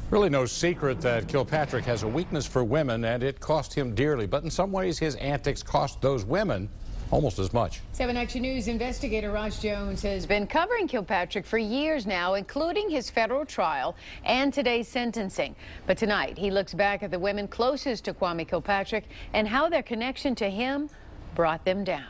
Really no secret that Kilpatrick has a weakness for women, and it cost him dearly. But in some ways, his antics cost those women almost as much. 7 Action News investigator Ross Jones has been covering Kilpatrick for years now, including his federal trial and today's sentencing. But tonight, he looks back at the women closest to Kwame Kilpatrick and how their connection to him brought them down.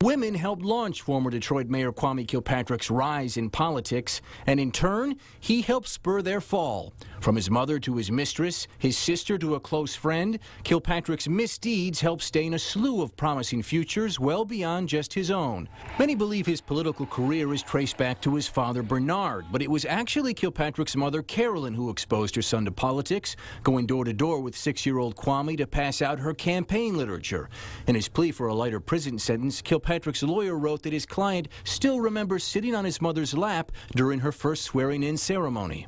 Women helped launch former Detroit Mayor Kwame Kilpatrick's rise in politics, and in turn, he helped spur their fall. From his mother to his mistress, his sister to a close friend, Kilpatrick's misdeeds helped stain a slew of promising futures well beyond just his own. Many believe his political career is traced back to his father Bernard, but it was actually Kilpatrick's mother Carolyn who exposed her son to politics, going door to door with 6-year-old Kwame to pass out her campaign literature. In his plea for a lighter prison sentence, Kilpatrick's lawyer wrote that his client still remembers sitting on his mother's lap during her first swearing-in ceremony.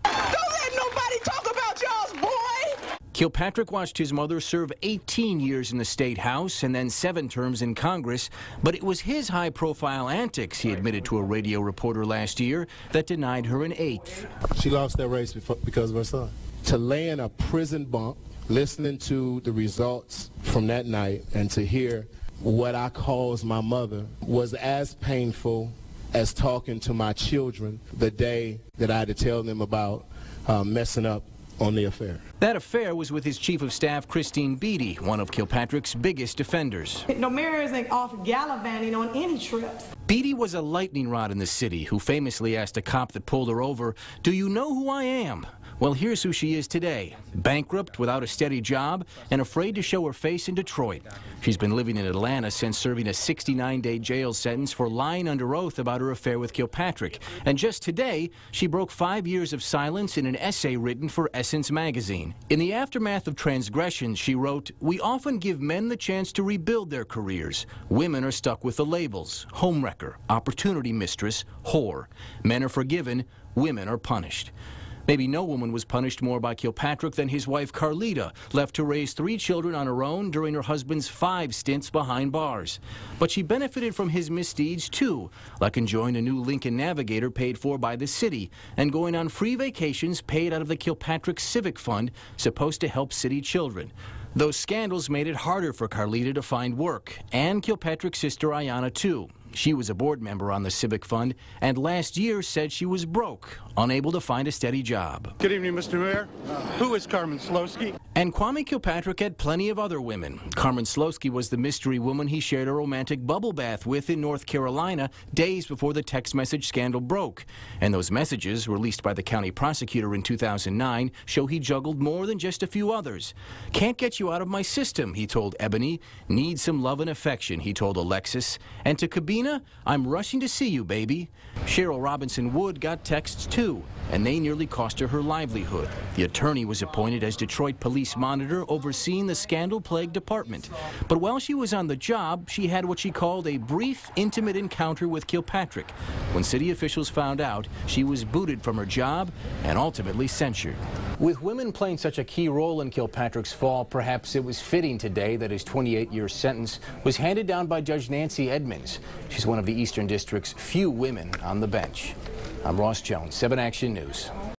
Kilpatrick watched his mother serve 18 years in the state house and then 7 terms in Congress, but it was his high-profile antics, he admitted to a radio reporter last year, that denied her an 8th. She lost that race because of her son. To lay in a prison bunk, listening to the results from that night, and to hear what I caused my mother was as painful as talking to my children the day that I had to tell them about messing up on the affair. That affair was with his chief of staff, Christine Beatty, one of Kilpatrick's biggest defenders. No, mayor isn't off gallivanting on any trips. Beatty was a lightning rod in the city who famously asked a cop that pulled her over, "Do you know who I am?" Well, here's who she is today. Bankrupt, without a steady job, and afraid to show her face in Detroit. She's been living in Atlanta since serving a 69-day jail sentence for lying under oath about her affair with Kilpatrick. And just today, she broke 5 years of silence in an essay written for Essence magazine. In the aftermath of transgressions, she wrote, "We often give men the chance to rebuild their careers. Women are stuck with the labels: homewrecker, opportunity mistress, whore. Men are forgiven, women are punished." Maybe no woman was punished more by Kilpatrick than his wife Carlita, left to raise 3 children on her own during her husband's 5 stints behind bars. But she benefited from his misdeeds too, like enjoying a new Lincoln Navigator paid for by the city and going on free vacations paid out of the Kilpatrick Civic Fund, supposed to help city children. Those scandals made it harder for Carlita to find work, and Kilpatrick's sister Ayanna too. She was a board member on the Civic Fund, and last year said she was broke, unable to find a steady job. Good evening, Mr. Mayor. Who is Carmen Slowski? And Kwame Kilpatrick had plenty of other women. Carmen Slowski was the mystery woman he shared a romantic bubble bath with in North Carolina days before the text message scandal broke. And those messages, released by the county prosecutor in 2009, show he juggled more than just a few others. "Can't get you out of my system," he told Ebony. "Need some love and affection," he told Alexis. And to Cabina, "I'm rushing to see you, baby." Cheryl Robinson Wood got texts too, and they nearly cost her livelihood. The attorney was appointed as Detroit police monitor, overseeing the scandal-plagued department. But while she was on the job, she had what she called a brief, intimate encounter with Kilpatrick. When city officials found out, she was booted from her job and ultimately censured. With women playing such a key role in Kilpatrick's fall, perhaps it was fitting today that his 28-year sentence was handed down by Judge Nancy Edmonds. She's one of the Eastern District's few women on the bench. I'm Ross Jones, 7 Action News.